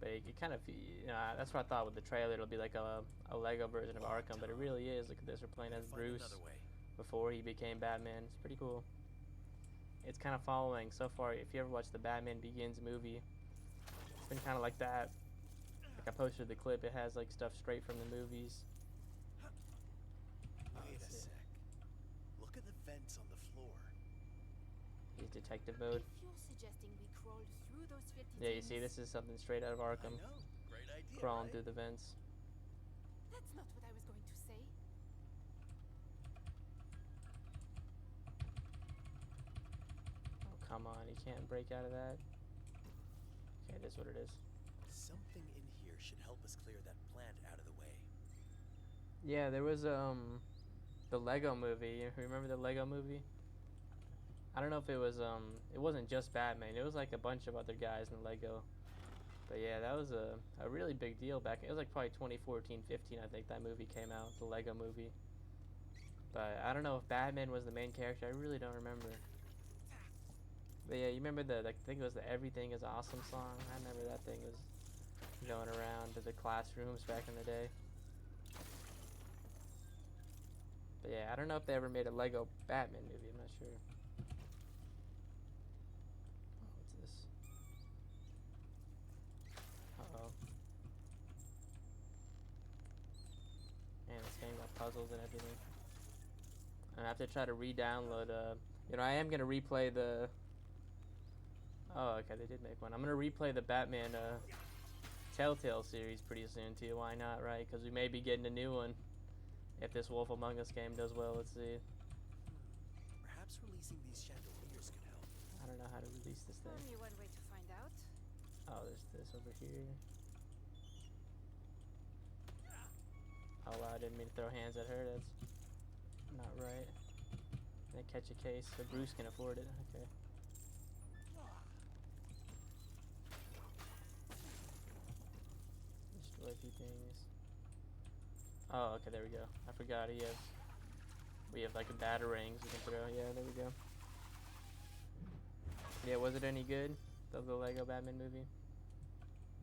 fake. It kind of, you know, that's what I thought with the trailer. It'll be like a Lego version of Arkham, but it really is. Look at this. We're playing as Bruce before he became Batman. It's pretty cool. It's kind of following so far. If you ever watch the Batman Begins movie, it's been kind of like that. Like I posted the clip. It has like stuff straight from the movies. Wait a sec. Look at the vents on the floor. He's detective mode. If you're suggesting we crawl through those 50 Yeah, you see, this is something straight out of Arkham. I know. Great idea, Crawling right? through the vents. That's not what I was going to say. Oh, come on. You can't break out of that. Okay, that's what it is. Something in here should help us clear that plant out of the way. Yeah, there was the Lego movie. Remember the Lego movie? I don't know if it was it wasn't just Batman. It was like a bunch of other guys in Lego. But yeah, that was a really big deal back. It was like probably 2014, 15. I think that movie came out, the Lego movie. But I don't know if Batman was the main character. I really don't remember. But yeah, you remember I think it was the Everything Is Awesome song. I remember that thing was going around to the classrooms back in the day. But yeah, I don't know if they ever made a Lego Batman movie. I'm not sure. Oh, what's this? Uh-oh. Man, this game got puzzles and everything. I have to try to re-download. You know, I am gonna replay the. Oh, okay, they did make one. I'm gonna replay the Batman Telltale series pretty soon too. Why not, right? Because we may be getting a new one if this Wolf Among Us game does well. Let's see. Perhaps releasing these chandeliers could help. I don't know how to release this thing. Only one way to find out. Oh, there's this over here. Oh wow, I didn't mean to throw hands at her. That's not right. Then catch a case so Bruce can afford it. Okay. Destroy a few things. Oh, okay, there we go. I forgot we have like batarangs we can throw. Yeah, there we go. Yeah, was it any good? The Lego Batman movie?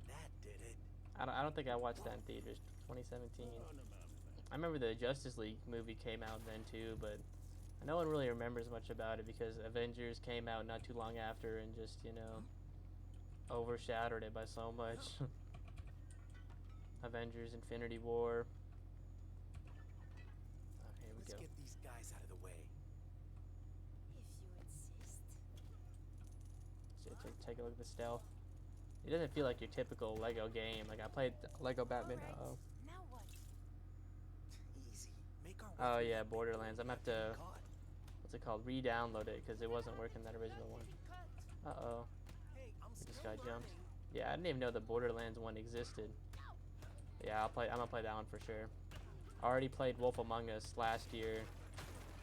That did it. I don't think I watched that in theaters. 2017. I remember the Justice League movie came out then too, but no one really remembers much about it because Avengers came out not too long after and just, you know, overshadowed it by so much. Avengers, Infinity War. Oh, here we Let's go. get these guys out of the way. If you insist. So take a look at the stealth. It doesn't feel like your typical Lego game. Like I played Lego Batman. All right, Uh-oh. now what? Easy. Make our way Oh through yeah, that Borderlands. I'm gonna have to, caught. what's it called? Re-download it because it wasn't working the original one. Uh-oh. Hey, I'm This still guy jumped. learning. Yeah, I didn't even know the Borderlands one existed. Yeah, I'm gonna play that one for sure. I already played Wolf Among Us last year,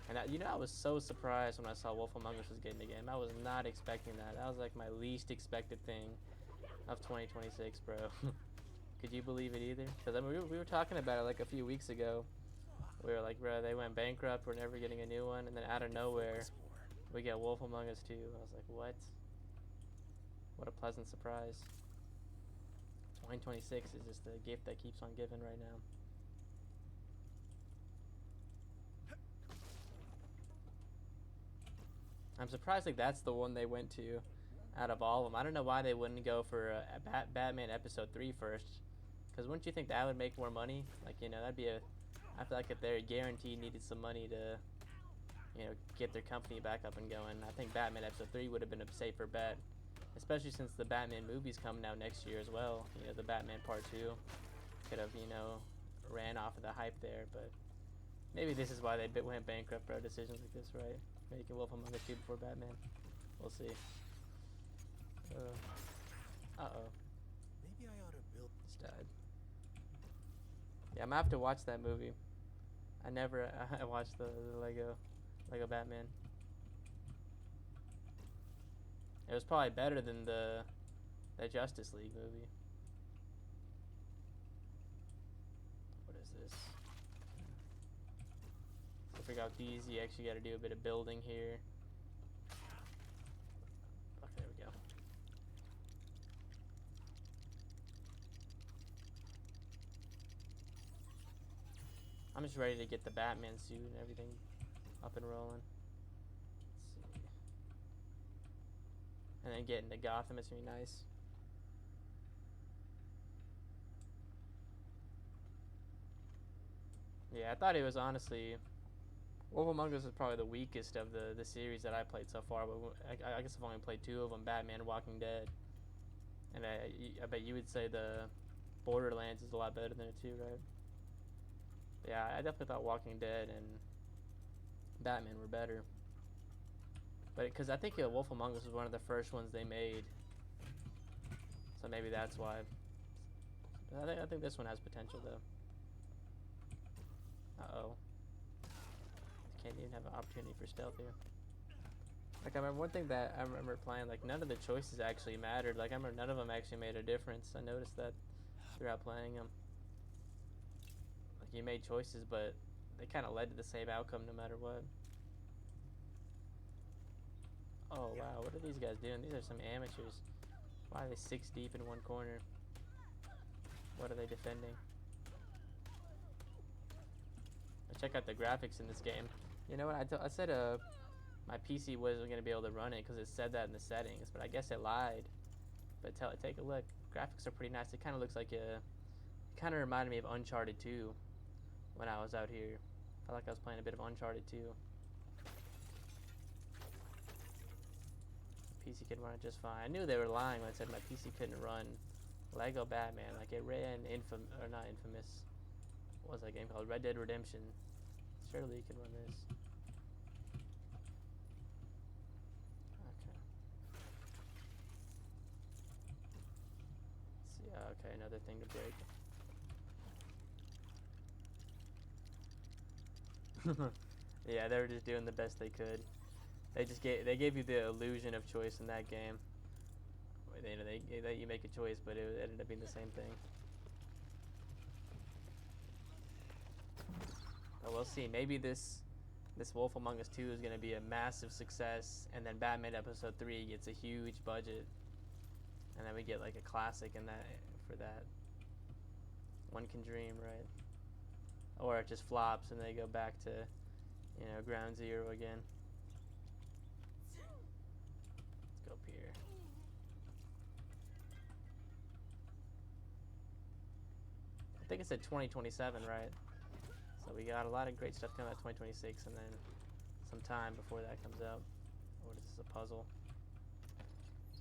and you know, I was so surprised when I saw Wolf Among Us was getting the game. I was not expecting that. That was like my least expected thing of 2026, bro. Could you believe it either? Because I mean, we were talking about it like a few weeks ago. We were like, bro, they went bankrupt. We're never getting a new one, and then out of nowhere, we get Wolf Among Us 2. I was like, what? What a pleasant surprise. 2026 is just the gift that keeps on giving right now. I'm surprised like that's the one they went to out of all of them. I don't know why they wouldn't go for Batman Episode 3 first. Because wouldn't you think that would make more money? Like, you know, that'd be I feel like if they're guaranteed needed some money to, you know, get their company back up and going, I think Batman Episode 3 would have been a safer bet. Especially since the Batman movie's coming out next year as well. You know, the Batman Part 2 could have, you know, ran off of the hype there. But maybe this is why they went bankrupt, bro. Decisions like this, right? Making Wolf Among Us 2 before Batman. We'll see. Uh-oh. Maybe I ought to build. Just died. Yeah, I'm gonna have to watch that movie. I watched the Lego Batman. It was probably better than the Justice League movie. What is this? To figure out these, you actually got to do a bit of building here. Okay, there we go. I'm just ready to get the Batman suit and everything up and rolling. Let's see. And then get into Gotham, it's gonna be nice. Yeah, I thought it was honestly, Wolf Among Us is probably the weakest of the series that I played so far. But I guess I've only played 2 of them: Batman, Walking Dead. And I bet you would say the Borderlands is a lot better than it too, right? Yeah, I definitely thought Walking Dead and Batman were better. But because I think Wolf Among Us was one of the first ones they made, so maybe that's why. I think this one has potential though. Uh-oh. Can't even have an opportunity for stealth here. Like, I remember one thing that I remember playing, like, none of the choices actually mattered. Like, I remember none of them actually made a difference. I noticed that throughout playing them. Like, you made choices, but they kind of led to the same outcome no matter what. Oh, wow. What are these guys doing? These are some amateurs. Why are they 6 deep in one corner? What are they defending? Check out the graphics in this game. You know what? I said my PC wasn't going to be able to run it because it said that in the settings, but I guess it lied. But take a look. Graphics are pretty nice. It kind of looks like it kind of reminded me of Uncharted 2 when I was out here. I felt like I was playing a bit of Uncharted 2. PC could run it just fine. I knew they were lying when I said my PC couldn't run Lego Batman. Like, it ran not Infamous. What was that game called? Red Dead Redemption. Surely you can run this. Okay. Let's see. Okay, another thing to break. Yeah, they were just doing the best they could. They gave you the illusion of choice in that game. They let you make a choice, but it ended up being the same thing. But we'll see. Maybe this Wolf Among Us 2 is going to be a massive success, and then Batman Episode 3 gets a huge budget, and then we get like a classic in that for that. One can dream, right? Or it just flops and they go back to, ground zero again. Let's go up here. I think it said 2027, right? So we got a lot of great stuff coming out 2026, and then some time before that comes out. What is this, a puzzle?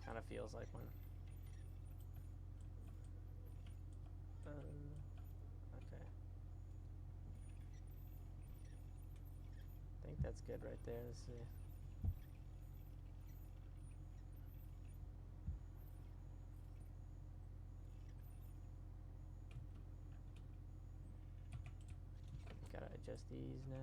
Kind of feels like one. Okay. I think that's good right there. Let's see. Gotta adjust these now.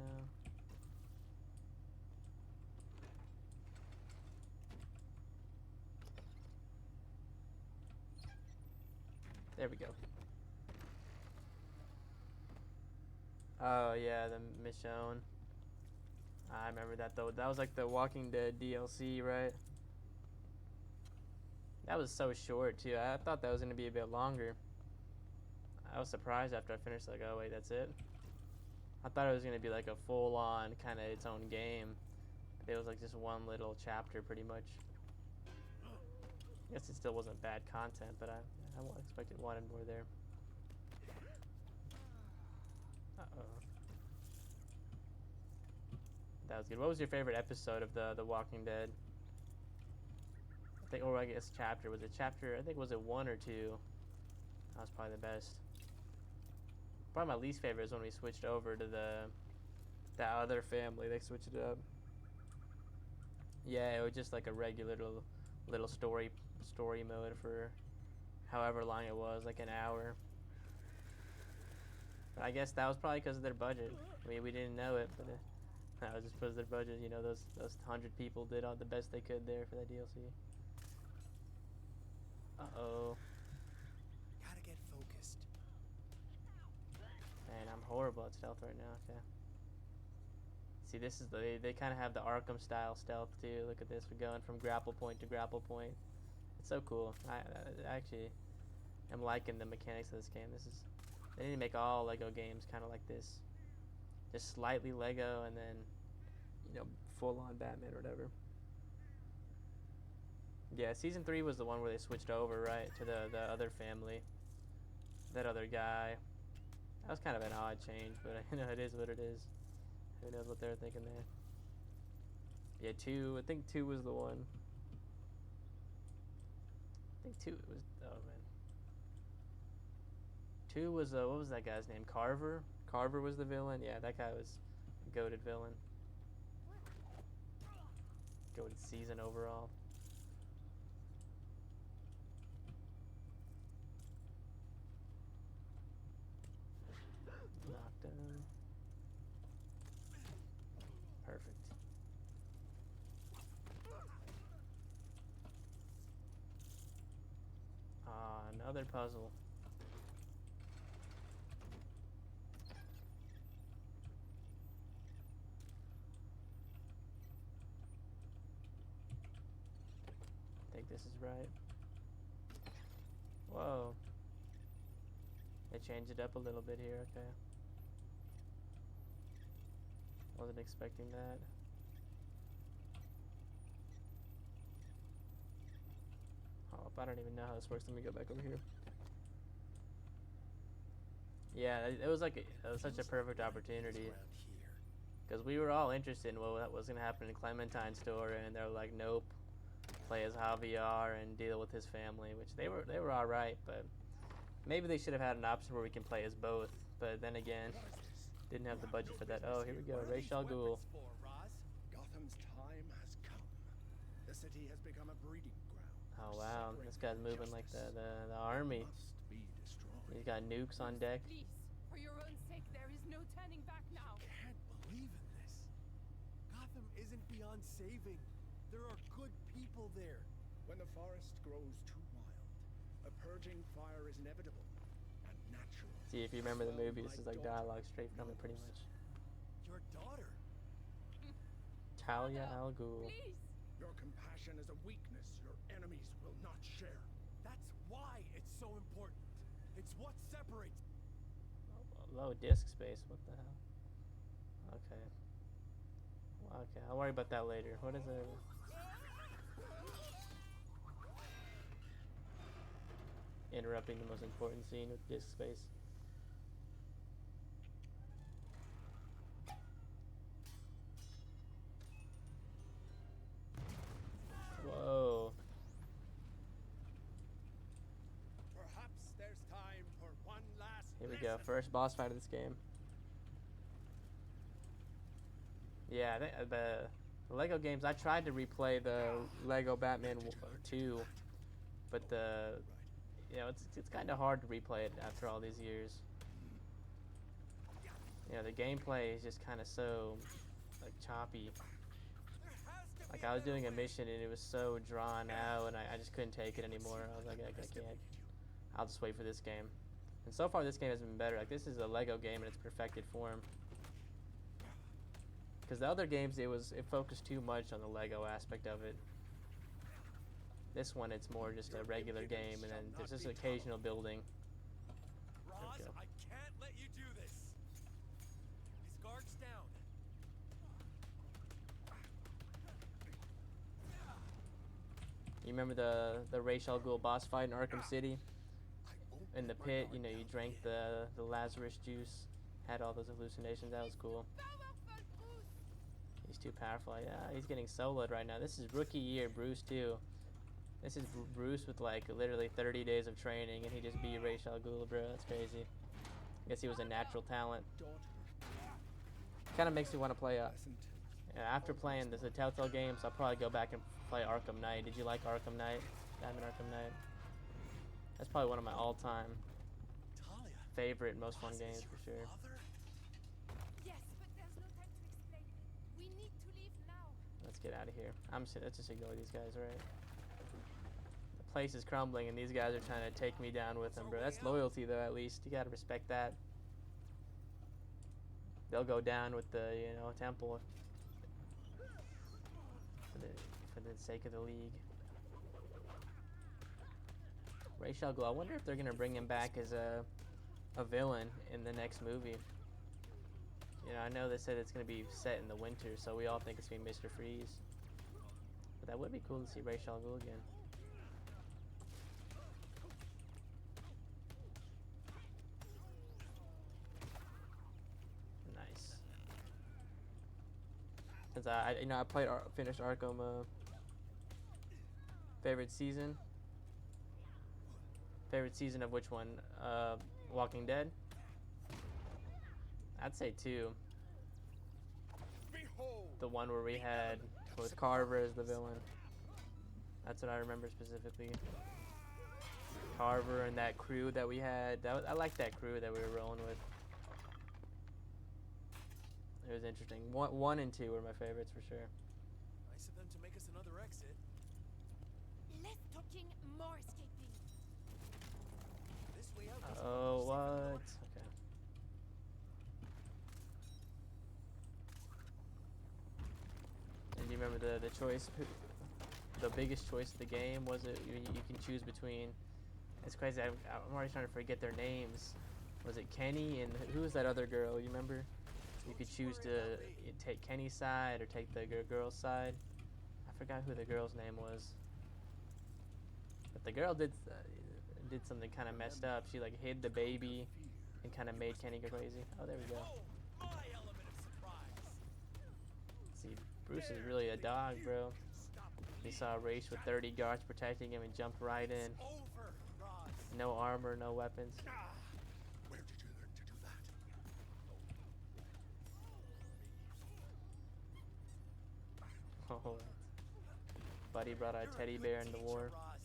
There we go. Oh yeah, the Michonne. I remember that though. That was like the Walking Dead DLC, right? That was so short too. I thought that was gonna be a bit longer. I was surprised after I finished, like, oh wait, that's it? I thought it was gonna be like a full-on kind of its own game. It was like just one little chapter, pretty much. I guess it still wasn't bad content, but I wanted more there. Uh-oh. That was good. What was your favorite episode of the Walking Dead? I think, or I guess chapter. Was it chapter? I think, was it 1 or 2? That was probably the best. Probably my least favorite is when we switched over to that other family. They switched it up. Yeah, it was just like a regular little story mode for however long it was, like an hour. But I guess that was probably because of their budget. I mean, we didn't know it, but that was just because of their budget. You know, those 100 people did all the best they could there for that DLC. Uh-oh. Gotta get focused. Man, I'm horrible at stealth right now. Okay. See, this is they kind of have the Arkham style stealth too. Look at this. We're going from grapple point to grapple point. It's so cool. I actually am liking the mechanics of this game. They need to make all Lego games kind of like this. just slightly Lego, and then, you know, full on Batman or whatever. Yeah, season 3 was the one where they switched over, right, to the other family, that other guy. That was kind of an odd change, but you know, it is what it is. Who knows what they were thinking there? Yeah, 2. I think 2 was the one. I think 2 was. Oh man. 2 was what was that guy's name? Carver. Carver was the villain. Yeah, that guy was a goated villain. Goated season overall. Knockdown. Perfect. Ah, another puzzle. I think this is right. Whoa. They changed it up a little bit here, okay. Wasn't expecting that. Oh, I don't even know how this works. Let me go back over here. Yeah, it was like it was such a perfect opportunity. Because we were all interested in what was going to happen in Clementine's story, and they were like, nope, play as Javier and deal with his family, which they were all right, but maybe they should have had an option where we can play as both. But then again, didn't have the budget for that. Oh, here we go, Ra's al Ghul. Gotham's time has come. The city has become a breeding ground. Oh wow, this guy's moving like the army. Must be destroyed. He's got nukes on deck. Please, for your own sake, there is no turning back now. Can't believe in this. Gotham isn't beyond saving. There are good people there. When the forest grows too wild, a purging fire is inevitable and natural. See, if you remember the movie, this is like dialogue straight from it, pretty much. Your daughter. Talia al Ghul. Please. Your compassion is a weakness your enemies will not share. That's why it's so important. It's what separates. Low disk space. What the hell? Okay. Well, okay, I'll worry about that later. What is it? Interrupting the most important scene with disk space. Whoa. Perhaps there's time for one last Here we go. lesson. First boss fight of this game. Yeah, I think the Lego games. I tried to replay the Lego Batman 2, but it's kind of hard to replay it after all these years. You know, the gameplay is just kind of so like choppy. Like I was doing a mission and it was so drawn out, and I just couldn't take it anymore. I was like, I can't. I'll just wait for this game. And so far, this game has been better. Like this is a Lego game in its perfected form. Because the other games, it focused too much on the Lego aspect of it. This one, it's more just a regular game, and then there's just occasional building. Roz, we go. I can't let you do this. His guard's down. You remember the Ra's al Ghul boss fight in Arkham City? In the pit, you know, you drank the Lazarus juice, had all those hallucinations. That was cool. He's too powerful. Yeah, he's getting soloed right now. This is rookie year Bruce too. This is Bruce with like literally 30 days of training, and he just beat Ra's al Ghul, bro. That's crazy. I guess he was a natural talent. Kind of makes me want to play after playing the Telltale games, I'll probably go back and play Arkham Knight. Did you like Arkham Knight? Batman Arkham Knight? That's probably one of my all-time Talia. favorite, most fun Roz is games your for sure. father? Yes, but there's no time to explain. We need to leave now. Let's get out of here. Let's just ignore these guys, right? The place is crumbling, and these guys are trying to take me down with them, bro. That's loyalty, though. At least you gotta respect that. They'll go down with the, temple for the sake of the league. Ra's al Ghul. I wonder if they're gonna bring him back as a villain in the next movie. You know, I know they said it's gonna be set in the winter, so we all think it's gonna be Mr. Freeze. But that would be cool to see Ra's al Ghul again. Nice. Since I played, finished Arkham. Favorite season. Favorite season of which one? Walking Dead. I'd say 2. The one where we had with Carver as the villain. That's what I remember specifically. Carver and that crew that we had. I like that crew that we were rolling with. It was interesting. 1 and 2 were my favorites for sure. Nice of them to make us another exit. Less talking, more escaping. This way out. doesn't Oh, look safe anymore. what? Okay. And do you remember the choice? The biggest choice of the game was it you can choose between. It's crazy. I'm already trying to forget their names. Was it Kenny and who was that other girl? You remember? You could choose to take Kenny's side or take the girl's side. I forgot who the girl's name was. But the girl did something kind of messed up. She like hid the baby and kind of made Kenny go crazy. Oh, there we go. Oh, my element of surprise. See, Bruce is really a dog, bro. He saw Ra's with 30 guards protecting him and jumped right in. Over, Roz. No armor, no weapons. Where did you learn to do that? Oh, Buddy brought a You're teddy good bear into teacher, war. Roz,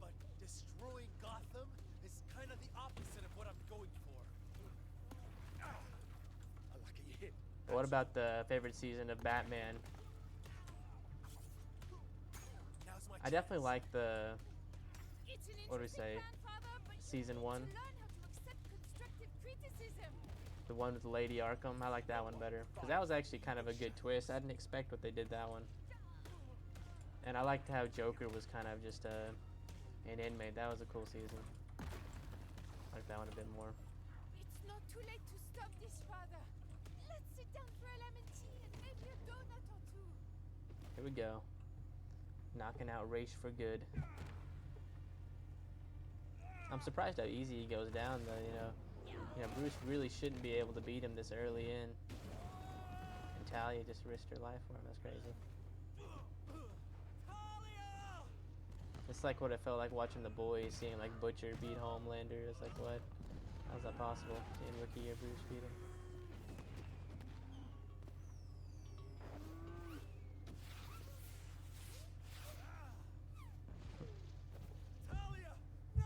but destroying Gotham is kind of the opposite of what I'm going for. A lucky hit. What about the favorite season of Batman? Now's my I definitely like the It's an What do we interesting say? plan, Father, but you Season need 1. to learn how to accept constructive criticism. the one with Lady Arkham. I like that one better because that was actually kind of a good twist. I didn't expect what they did that one. And I liked how Joker was kind of just an inmate. That was a cool season. I like that one a bit more. It's not too late to stop this, Father. Let's sit down for a lemon tea and maybe a donut or two. Here we go. Knocking out Ra's for good. I'm surprised how easy he goes down though, you know, Bruce really shouldn't be able to beat him this early in. And Talia just risked her life for him. That's crazy. It's like what it felt like watching The Boys, seeing like Butcher beat Homelander. It's like, what? How's that possible? Seeing Rookie year Bruce beat him. Talia, no!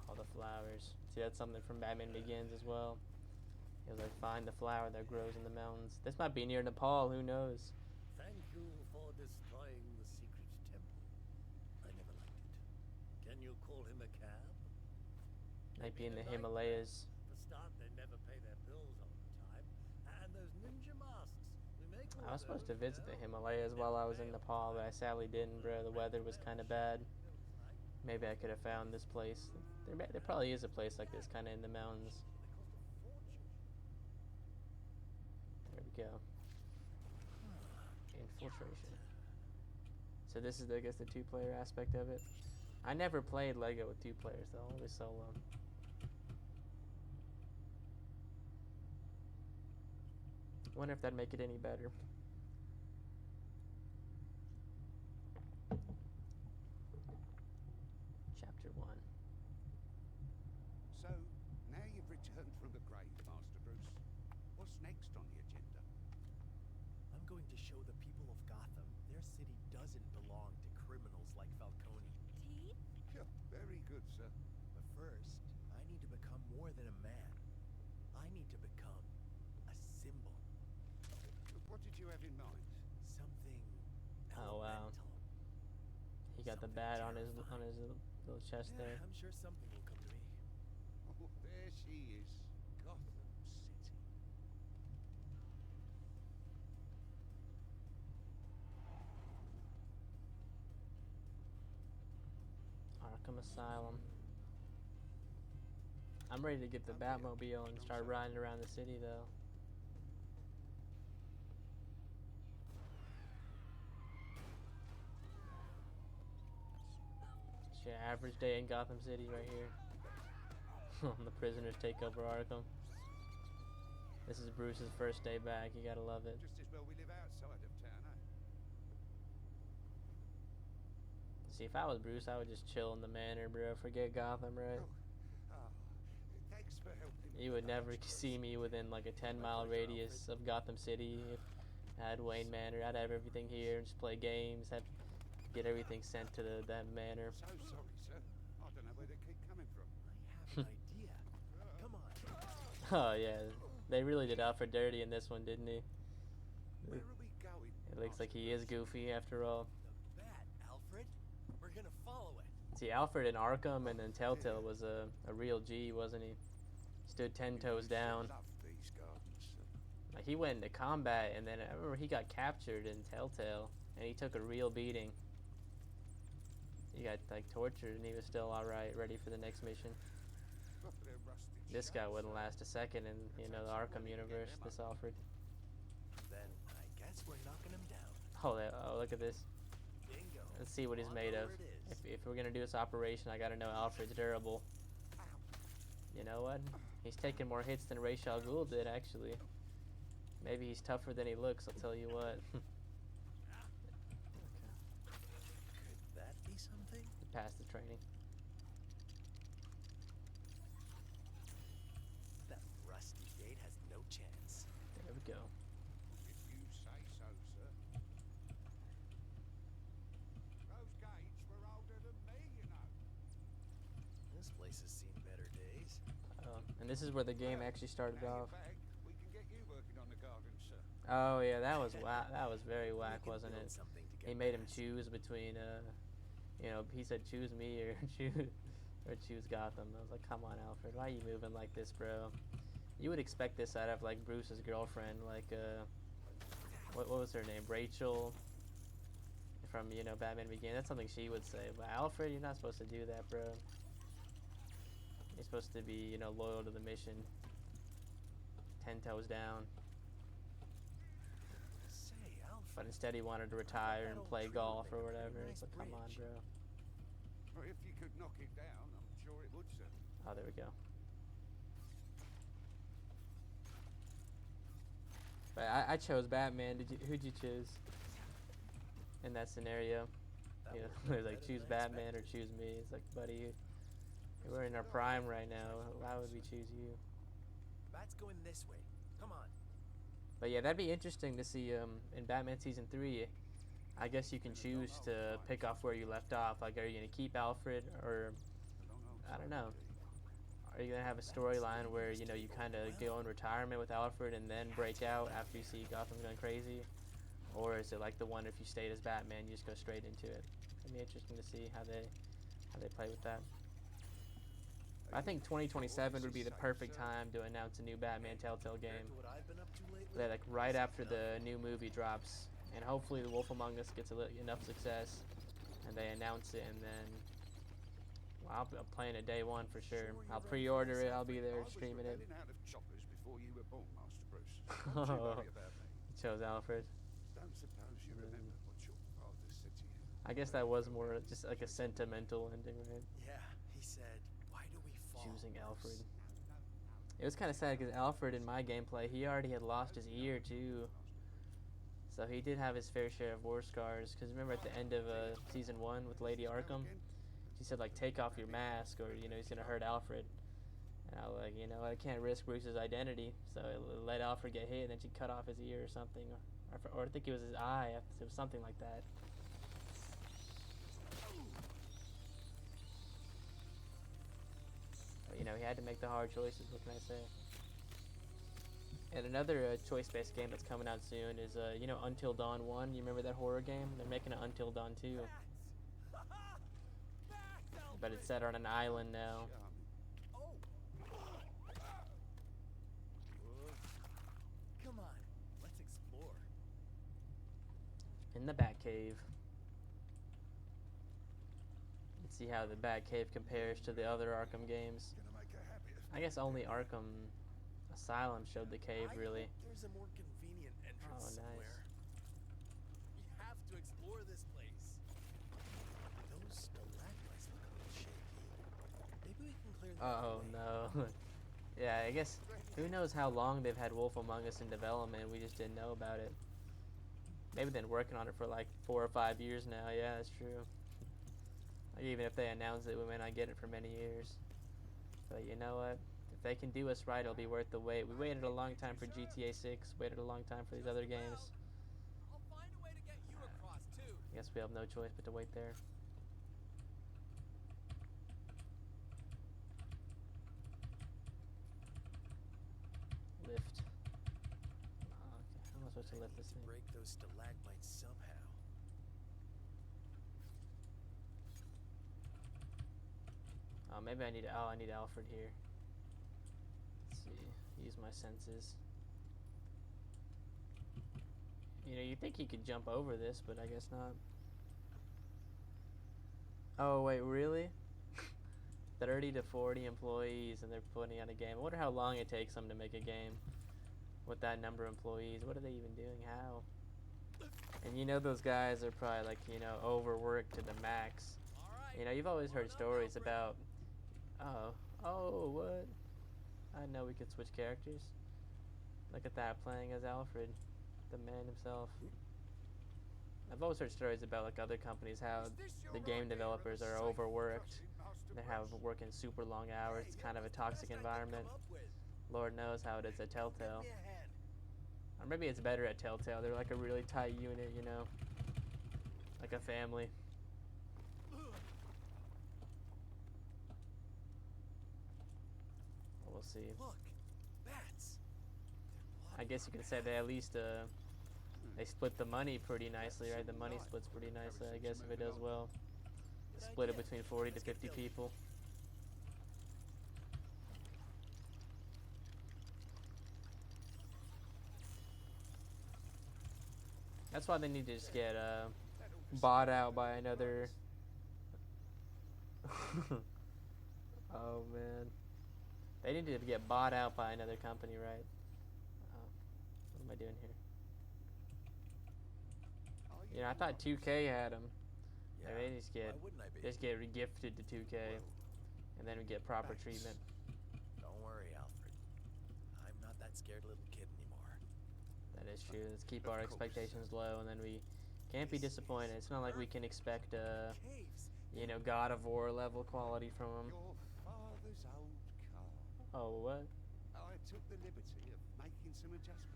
All the flowers. See, that's something from Batman Begins as well. It was like, find the flower that grows in the mountains. This might be near Nepal, who knows? Thank you for destroying the secret temple. I never liked it. Can you call him a cab? Might be in the Maybe a nightmare. Himalayas. For start, they never pay their bills on time. And those ninja masks. We make all I was supposed to those, visit the yeah? Himalayas while I was in Nepal, but I sadly didn't, bro. The weather was kind of bad. Maybe I could have found this place. There probably is a place like this, kind of in the mountains. There we go. Infiltration. So this is, I guess, the two-player aspect of it. I never played Lego with 2 players, though. Always solo. Wonder if that'd make it any better. Chapter 1. So, now you've returned from the grave, Master Bruce. What's next on the agenda? I'm going to show the people of Gotham their city doesn't belong to criminals like Falcone. Tea? Yeah, very good, sir. But first, I need to become more than a man. I need to become a symbol. What did you have in mind? Something Oh, wow. elemental. He got the Something bat on his terrifying. little chest Yeah, there. I'm sure something will come to me. Oh, there she is. Gotham City. Arkham Asylum. I'm ready to get the Batmobile and start riding around the city, though. It's your average day in Gotham City right here. The prisoners take over Arkham. This is Bruce's first day back. You gotta love it. Just as well we live outside of town, eh? See, if I was Bruce, I would just chill in the manor, bro. Forget Gotham, right? Oh, thanks for helping me. You would never see me within like a 10-mile radius of Gotham City. If I had Wayne Manor, I'd have everything here, just play games, get everything sent to that manor. So sorry, sir. I don't know where they keep coming from. I have an idea. Come on. Oh yeah, they really did Alfred dirty in this one, didn't he? Where are we going? It looks like he is goofy after all. The bat, Alfred. We're gonna follow it. See, Alfred in Arkham and then Telltale was a real G, wasn't he? Stood 10 toes down. Love these gardens, sir. Like he went into combat, and then I remember he got captured in Telltale, and he took a real beating. He got like tortured, and he was still all right, ready for the next mission. Oh, they're rusted This guy shells. wouldn't last a second in the Arkham universe. This Alfred. Then I guess we're knocking him down. Oh, look at this. Bingo. Let's see what he's made of. Onward it is. If we're gonna do this operation, I gotta know Alfred's durable. You know what? He's taking more hits than Ra's al Ghul did, actually. Maybe he's tougher than he looks, I'll tell you what. Could that be something? He passed the training. That rusty gate has no chance. There we go. If you say so, sir. Those gates were older than me, you know. This place has seen better days. And this is where the game actually started Now off. you're back, we can get you working on the garden, sir. Oh yeah, that was that was very whack, We can wasn't build it? something to He get made him past. choose between, he said choose me or choose Gotham. I was like, come on, Alfred, why are you moving like this, bro? You would expect this out of like Bruce's girlfriend, like what was her name, Rachel, from Batman Begins. That's something she would say. But Alfred, you're not supposed to do that, bro. You're supposed to be loyal to the mission. 10 toes down. Say, Alfred. But instead he wanted to retire and play golf or whatever. It's like, come on, bro. Well, if you could knock it down, I'm sure it would, sir. Oh, there we go. But I chose Batman. Who'd you choose in that scenario? That Yeah, worked it's like better choose than I Batman or expected. choose me. It's like, buddy, we're in our prime right now. Why would we choose you? Bat's going this way. Come on. But yeah, that'd be interesting to see in Batman Season 3. I guess you can choose to pick off where you left off. Like, are you going to keep Alfred, or A long old I don't time know. indeed. Are you going to have a storyline where, you kind of go in retirement with Alfred and then break out after you see Gotham going crazy? Or is it like the one, if you stayed as Batman, you just go straight into it? It'd be interesting to see how they play with that. I think 2027 would be the perfect time to announce a new Batman Telltale game. Compared to what I've been up to lately, Like right after the new movie drops, and hopefully The Wolf Among Us gets enough success, and they announce it, and then well, I'm playing it day one for sure. I'll pre-order it. I'll be there I was streaming it. rebelling out of choppers before you were born, Master Bruce. Don't you worry about me. Chose Alfred. Don't suppose you remember what your father said to you. I guess that was more just like a sentimental ending, right? yeah, he said, why do we fall? Choosing Alfred. Bruce?" It was kind of sad because Alfred in my gameplay, he already had lost his ear too. So he did have his fair share of war scars. Because remember at the end of Season 1 with Lady Arkham, she said like take off your mask or he's gonna hurt Alfred. And I was like, I can't risk Bruce's identity. So I let Alfred get hit and then she cut off his ear or something. Or I think it was his eye. It was something like that. But he had to make the hard choices. What can I say? And another choice-based game that's coming out soon is, Until Dawn 1. You remember that horror game? They're making it Until Dawn 2. But it's set on an island now. Come on, let's explore. In the Batcave. Let's see how the Batcave compares to the other Arkham games. Gonna make her happy if I guess only Arkham Asylum showed the cave, I really. hope there's a more convenient entrance Oh, nice. somewhere. We have to explore this place. Those stalagmites look a little shaky. Maybe we can clear them Oh, no. Yeah, I guess, who knows how long they've had Wolf Among Us in development, we just didn't know about it. Maybe they've been working on it for like 4 or 5 years now, yeah, that's true. Like, even if they announce it, we may not get it for many years. But you know what? If they can do us right, it'll be worth the wait. We waited a long time for GTA 6, waited a long time for these other games. I'll find a way to get you across too. I guess we have no choice but to wait there. Lift. Oh, okay, how am I supposed to lift this thing? Break those stalagmites somehow. Oh, maybe I need. Oh, I need Alfred here. Let's see. Use my senses. You know, you think he could jump over this, but I guess not. Oh wait, really? 30 to 40 employees, and they're putting out a game. I wonder how long it takes them to make a game with that number of employees. What are they even doing? How? And you know those guys are probably like, you know, overworked to the max. You know, you've always heard stories about. Oh, what? I know we could switch characters. Look at that, playing as Alfred, the man himself. I've always heard stories about like other companies, how the game developers are overworked. They have working super long hours. It's kind of a toxic environment. Lord knows how it is at Telltale. Or maybe it's better at Telltale. They're like a really tight unit, you know, like a family. We'll see. Look, bats. I guess you could say they at least they split the money pretty nicely, right? The money splits pretty nicely, I guess, if it does well. Split it between 40 to 50 people. That's why they need to just get bought out by another. Oh man, they need to get bought out by another company, right? What am I doing here? You know, I thought 2K had them. Yeah, They just get why wouldn't I be? regifted to 2K, and then we get proper treatment. Don't worry, Alfred. I'm not that scared little kid anymore. That is true. Let's keep our expectations low, and then we can't be disappointed. It's not like we can expect Caves. you know, God of War level quality from them. Your father's old car. Oh, what? I took the liberty of making some adjustments.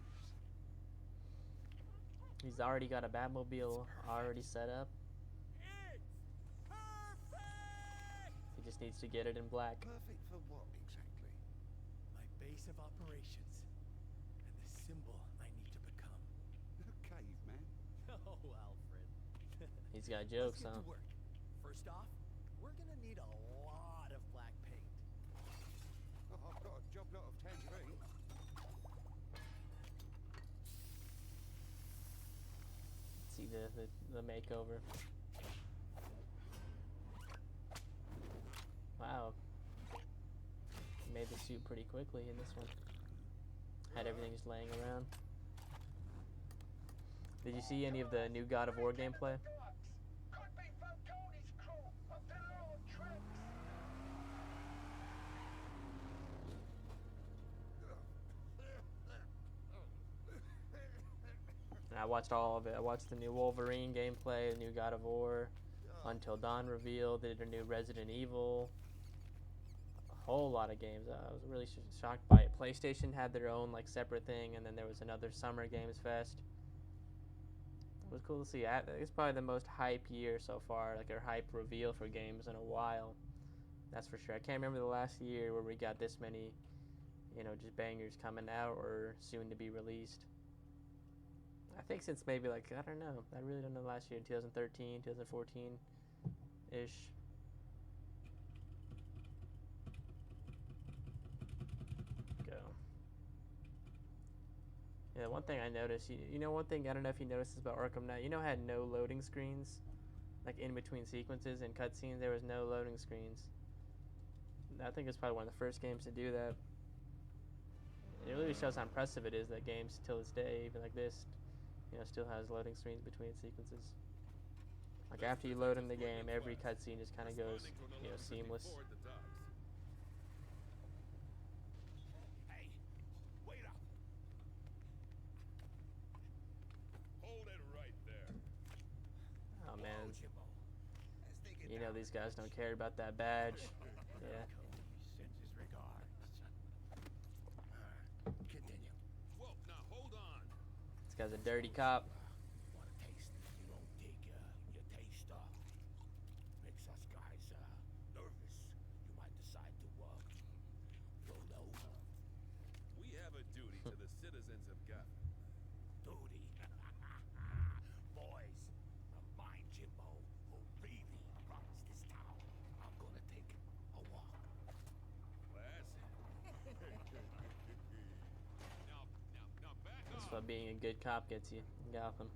He's already got a Batmobile already set up. It's perfect! He just needs to get it in black. Perfect for what exactly? My base of operations and the symbol I need to become. A caveman? Oh, Alfred. He's got Let's jokes, get huh? to work. First off, we're gonna need a lot of black paint. Oh, I've got a job lot of tangerine. See the makeover. Wow. Made the suit pretty quickly in this one. Had everything just laying around. Did you see any of the new God of War gameplay? And I watched all of it. I watched the new Wolverine gameplay, the new God of War, Until Dawn reveal. They did a new Resident Evil. A whole lot of games. I was really shocked by it. PlayStation had their own like separate thing, and then there was another Summer Games Fest. It was cool to see. It's probably the most hype year so far, like a hype reveal for games in a while. That's for sure. I can't remember the last year where we got this many, you know, just bangers coming out or soon to be released. I think since maybe like, I don't know. I really don't know last year, 2013, 2014-ish. Go. Yeah, one thing I noticed, you know, one thing I don't know if you noticed about Arkham Knight, you know, it had no loading screens, like in between sequences and cutscenes. There was no loading screens. I think it's probably one of the first games to do that. It really shows how impressive it is that games till this day, even like this, still has loading screens between sequences. Like after you load in the game, every cutscene just kind of goes, seamless. Hey, wait up. Hold it right there. Oh man, these guys don't care about that badge. Yeah. Sends his regards. Continue. Whoa, now hold on. This guy's a dirty cop. Want a taste that you don't take your taste of. Makes us guys nervous. You might decide to roll over. We have a duty to the citizens of Gotham. Duty. Boys, remind Jimbo who really runs this town. I'm gonna take a walk. Classy. Now back That's off. what being a good cop gets you in Gotham.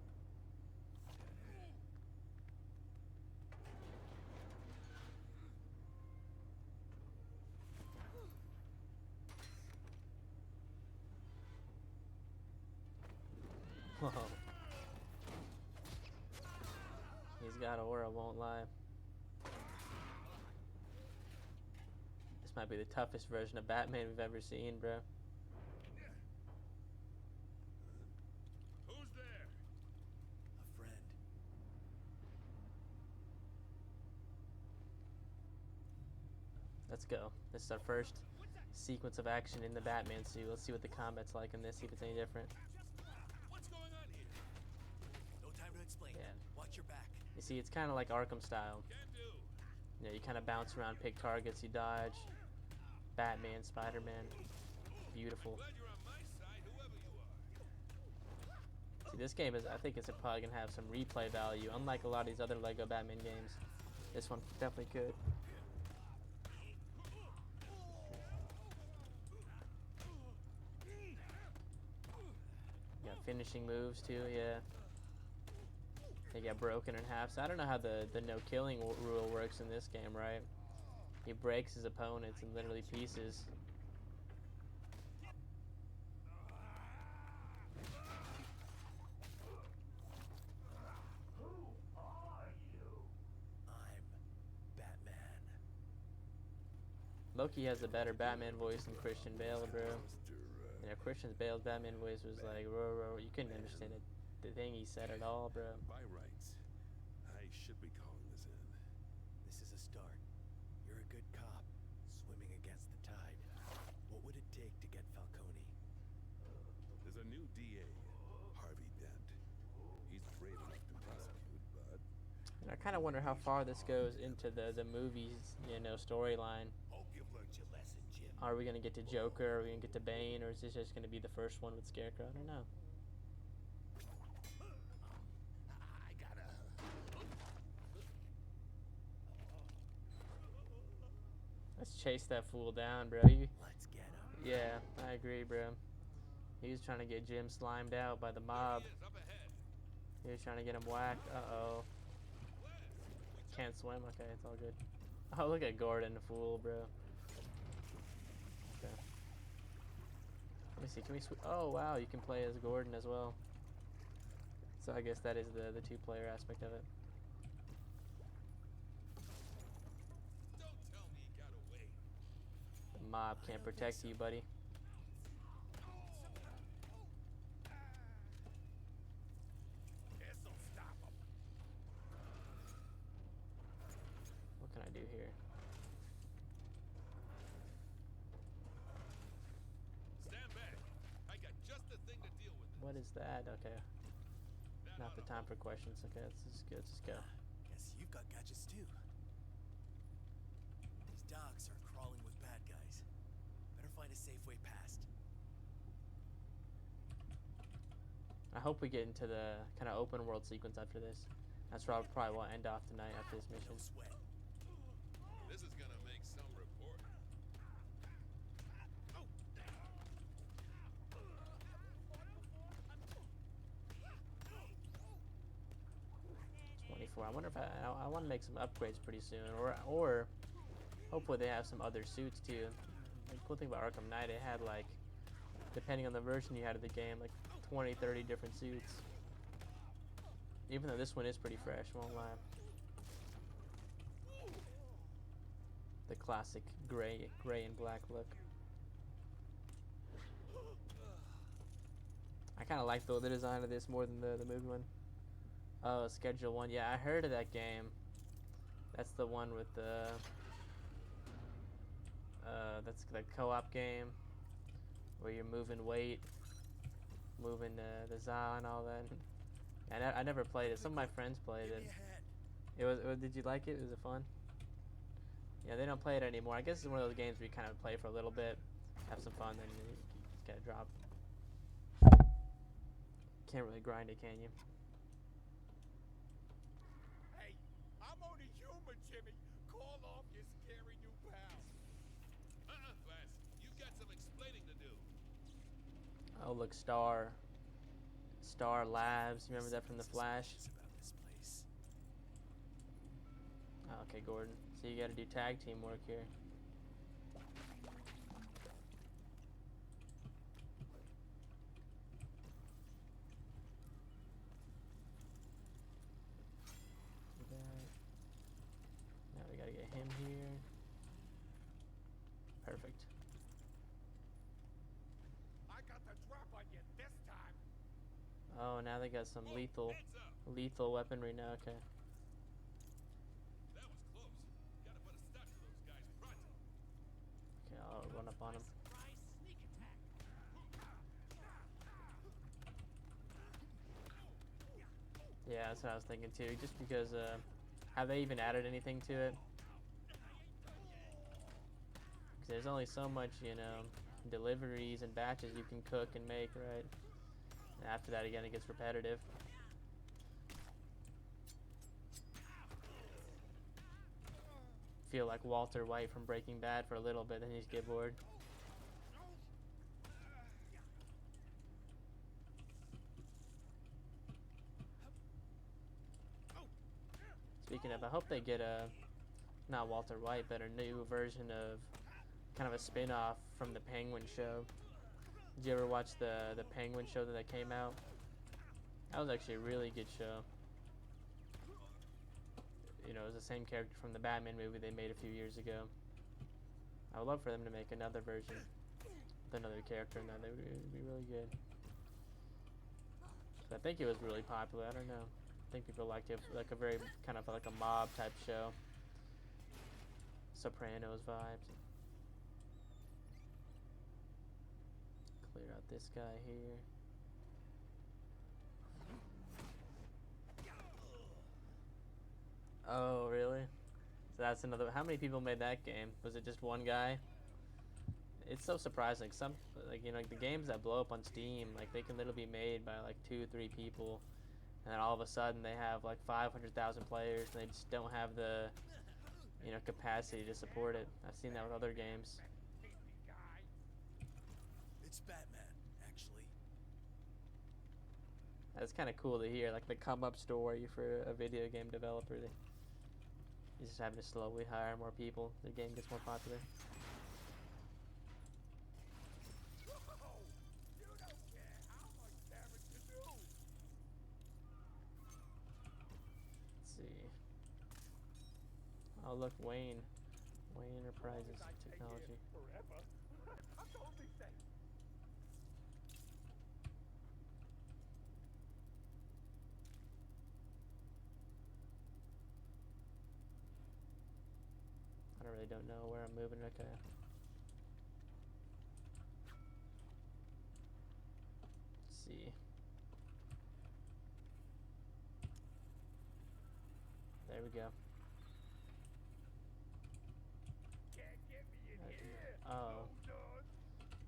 Whoa. He's got aura, won't lie. This might be the toughest version of Batman we've ever seen, bro. Who's there? A friend. Let's go. This is our first sequence of action in the Batman suit. Let's see what the combat's like in this, see if it's any different. What's going on here? No time to explain. Yeah. Watch your back. You see, it's kind of like Arkham style. Can do. You kind of bounce around, pick targets, you dodge. Batman, Spider-Man. Beautiful. Glad you're on my side, whoever you are. See, this game I think it's probably going to have some replay value. Unlike a lot of these other Lego Batman games, this one definitely could. Got finishing moves too, yeah. They get broken in half. So I don't know how the no killing rule works in this game, right? He breaks his opponents in literally pieces. I'm Batman. Loki has a better Batman voice than Christian Bale, bro. Christian Bale's Batman voice was like, you couldn't understand it, the thing he said at all, bro. By rights, I should be calling this in. This is a start. You're a good cop, swimming against the tide. What would it take to get Falcone? There's a new DA, Harvey Dent. He's brave enough to prosecute, but And I kind of wonder how far this goes into the movie's, storyline. Hope you've learned your lesson, Jim. Are we gonna get to Joker? Are we gonna get to Bane? Or is this just gonna be the first one with Scarecrow? I don't know. I gotta. Let's chase that fool down, bro. Let's get him. Yeah, I agree, bro. He was trying to get Jim slimed out by the mob. he is up ahead. He was trying to get him whacked. Uh-oh. Can't swim? Okay, it's all good. Oh, look at Gordon, the fool, bro. Okay. Let me see, can we oh, wow, you can play as Gordon as well. So I guess that is the two-player aspect of it. Don't tell me he got away. The mob can't protect you, buddy. This'll stop him. What can I do here? Stand back. I got just the thing to deal with. What is that? Okay. That Not the time for questions. Okay, let's just go. Let's just go. Guess you've got gadgets too. These docks are crawling with bad guys. Better find a safe way past. I hope we get into the kind of open world sequence after this. That's where I'll probably want to end off tonight after this mission. No sweat. This is gonna make some report. 24. I wonder if I want to make some upgrades pretty soon, or Hopefully they have some other suits too. The cool thing about Arkham Knight, it had like, depending on the version you had of the game, like 20, 30 different suits. Even though this one is pretty fresh, won't lie. The classic gray and black look. I kind of like the design of this more than the movie one. Oh, Schedule 1. Yeah, I heard of that game. That's the one with the that's the co-op game where you're moving weight, moving the za and all that. And I never played it. Some of my friends played it. It was. Did you like it? Was it fun? Yeah, they don't play it anymore. I guess it's one of those games where you kind of play for a little bit, have some fun, then you just get it dropped. Can't really grind it, can you? Hey, I'm only human, Jimmy. Call off your scary new pal. Flash, you've got some explaining to do. Oh, look, Star Labs. You remember that from The Flash? About this place. Oh, okay, Gordon. So you got to do tag team work here. Now we got to get him here. Perfect. I got the drop on you this time. Oh, now they got some lethal Heads up. weaponry now. Okay. That was close. Gotta put a stop to those guys pronto. Okay, I'll run up on him. Yeah, that's what I was thinking too. Just because, have they even added anything to it? 'Cause there's only so much, you know, deliveries and batches you can cook and make, right? And after that, again, it gets repetitive. Feel like Walter White from Breaking Bad for a little bit, then you just get bored. Speaking of, I hope they get a, not Walter White, but a new version of, kind of a spin-off from the Penguin show. Did you ever watch the Penguin show that came out? That was actually a really good show. You know, it was the same character from the Batman movie they made a few years ago. I would love for them to make another version with another character in that. They would be really good. But I think it was really popular. I don't know. I think people liked it, like a very kind of like a mob type show. Sopranos vibes. Clear out this guy here. Oh, really? So that's another. How many people made that game? Was it just one guy? It's so surprising. Some, like, you know, like the games that blow up on Steam, like they can literally be made by like 2-3 people, and then all of a sudden they have like 500,000 players, and they just don't have the, you know, capacity to support it. I've seen that with other games. It's Batman, actually. That's kind of cool to hear, like the come up story for a video game developer. He's just having to slowly hire more people. The game gets more popular. Let's see. Oh, look, Wayne Enterprises Technology. I really don't know where I'm moving. Okay. Let's see. There we go. Oh.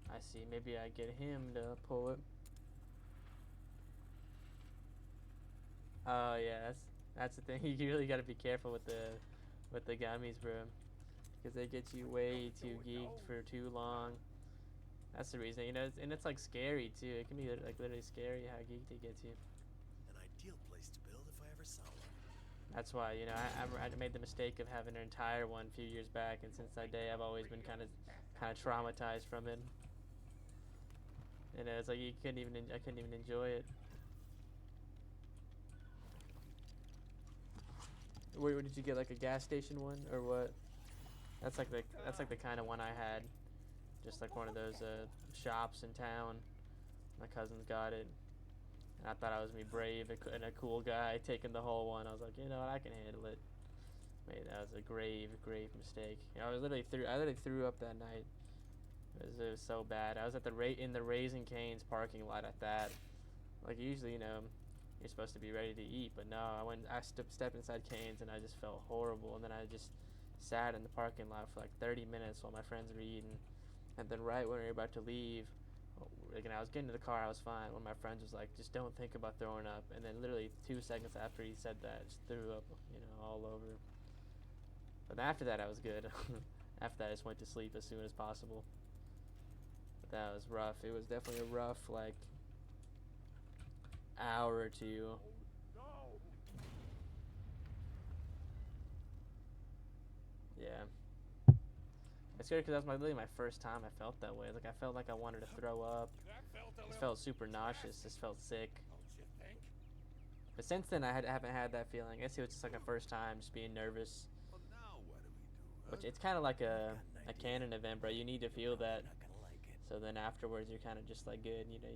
I see. Maybe I get him to pull it. Oh yeah, that's the thing. You really got to be careful with the gummies, bro, because they get you way too geeked for too long. That's the reason, you know, and it's like scary too. It can be like literally scary how geeked it gets you. An ideal place to build if I ever saw one. That's why, you know, I made the mistake of having an entire one a few years back, and since that day, I've always been kind of traumatized from it. And it's like I couldn't even enjoy it. Wait, did you get like a gas station one or what? That's like the kind of one I had, just like one of those shops in town. My cousins got it, and I thought I was brave and a cool guy taking the whole one. I was like, you know what, I can handle it. Mate, that was a grave mistake. You know, I literally threw up that night. It was so bad. I was at in the Raising Cane's parking lot at that. Like usually, you know, you're supposed to be ready to eat, but no, I stepped inside Cane's and I just felt horrible, and then I just sat in the parking lot for like 30 minutes while my friends were eating, and then right when we were about to leave, like, and I was getting to the car, I was fine. One of my friends was like, just don't think about throwing up, and then literally 2 seconds after he said that, just threw up, you know, all over. But after that, I was good. After that, I just went to sleep as soon as possible. But that was rough. It was definitely a rough, like, hour or two. Yeah. It's good because that was literally my first time I felt that way. Like, I felt like I wanted to throw up. It felt super nauseous. Just felt sick. But since then, I haven't had that feeling. I guess it was just like a first time, just being nervous. Well, now what do we do? Which it's kind of like a canon event, bro. You need to feel that. Not gonna like it. So then afterwards, you're kind of just like good, you know,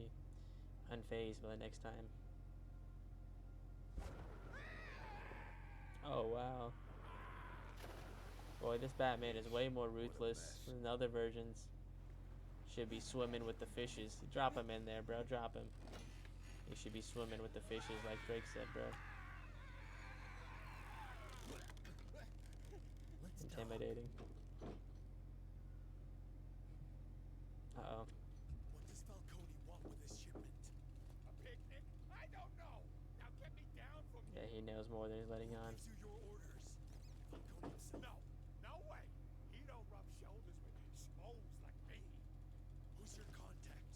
unfazed by the next time. Oh, wow. Boy, this Batman is way more ruthless than other versions. Should be swimming with the fishes. Drop him in there, bro. Drop him. You should be swimming with the fishes like Drake said, bro. Intimidating. Uh-oh. What does Falcone want with this shipment? A picnic? I don't know. Now get me down from Yeah, he knows more than he's letting on. Gives you your orders. Falcone himself. No way. He don't rub shoulders with schmoes like me. Who's your contact?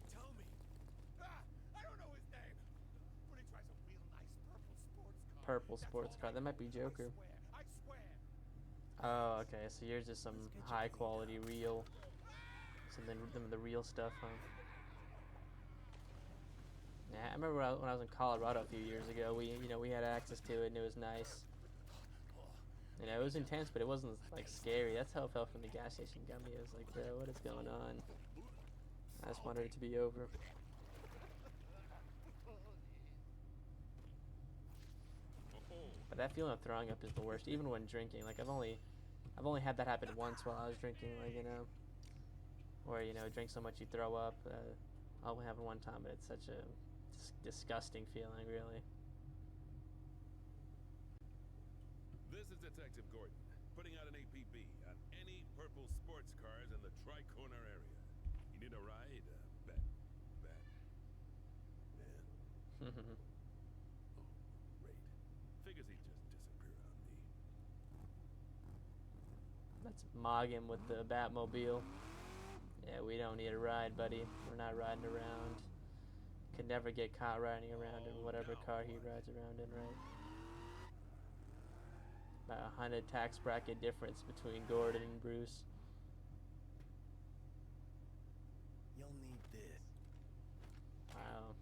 Tell me. Ah, I don't know his name. But he drives a real nice purple sports car. Purple That's sports all car. I That might know. be Joker. I swear. Oh, okay. So yours is some high quality real. Some of the real stuff, huh? Yeah, I remember when I was in Colorado a few years ago. We had access to it, and it was nice. You know, it was intense, but it wasn't like scary. That's how it felt from the gas station gummy. I was like, bro, what is going on? I just wanted it to be over. But that feeling of throwing up is the worst, even when drinking. Like I've only had that happen once while I was drinking. Like, you know, where, you know, drink so much you throw up. I only happened one time, but it's such a disgusting feeling, really. This is Detective Gordon, putting out an APB on any purple sports cars in the Tri-Corner area. You need a ride? Batman. Oh, great. Figures he'd just disappear on me. Let's mog him with the Batmobile. Yeah, we don't need a ride, buddy. We're not riding around. Could never get caught riding around in whatever car he rides around in, right? About 100 tax bracket difference between Gordon and Bruce. You'll need this. Wow.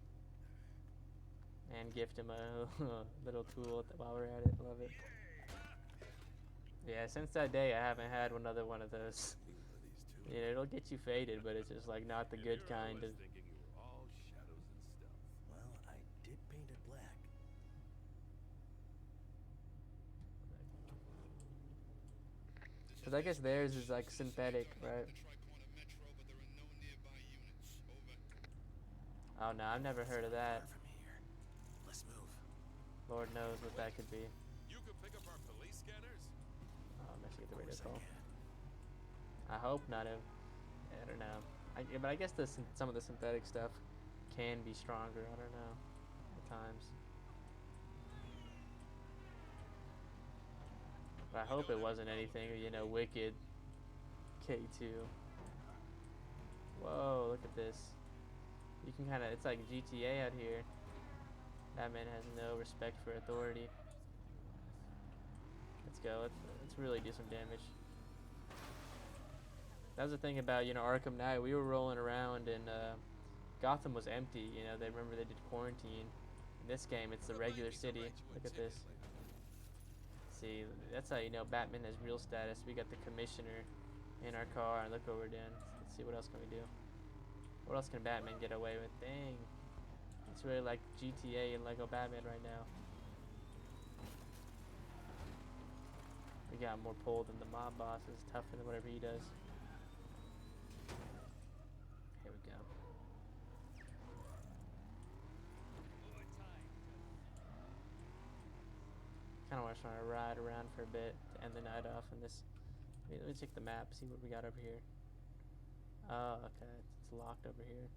And gift him a little tool while we're at it. Love it. Yeah, since that day, I haven't had another one of those. You know, it'll get you faded, but it's just like not the good kind of. Thinking you were all shadows and stealth. Well, I did paint it black. Because I guess theirs is like synthetic, right? Oh no, I've never heard of that. Far from here. Let's move. Lord knows what that could be. You could pick up our police scanners? Oh, I'm gonna get the radio Of course I call. can. I hope not. I don't know. But I guess some of the synthetic stuff can be stronger. I don't know. At times. But I hope it wasn't anything, you know, wicked. K2. Whoa, look at this. You can kind of, it's like GTA out here. That man has no respect for authority. go. Let's really do some damage. That was the thing about, you know, Arkham Knight. We were rolling around and Gotham was empty. You know, they remember they did quarantine. In this game, it's the regular city. Look at this. See, that's how you know Batman has real status. We got the commissioner in our car, and look what we're doing. Let's see, what else can we do? What else can Batman get away with? Dang. It's really like GTA and Lego Batman right now. We got more pull than the mob boss. Is tougher than whatever he does. Here we go. Kind of want to ride around for a bit to end the night off in this. Let me check the map, see what we got over here. Oh, okay, it's locked over here.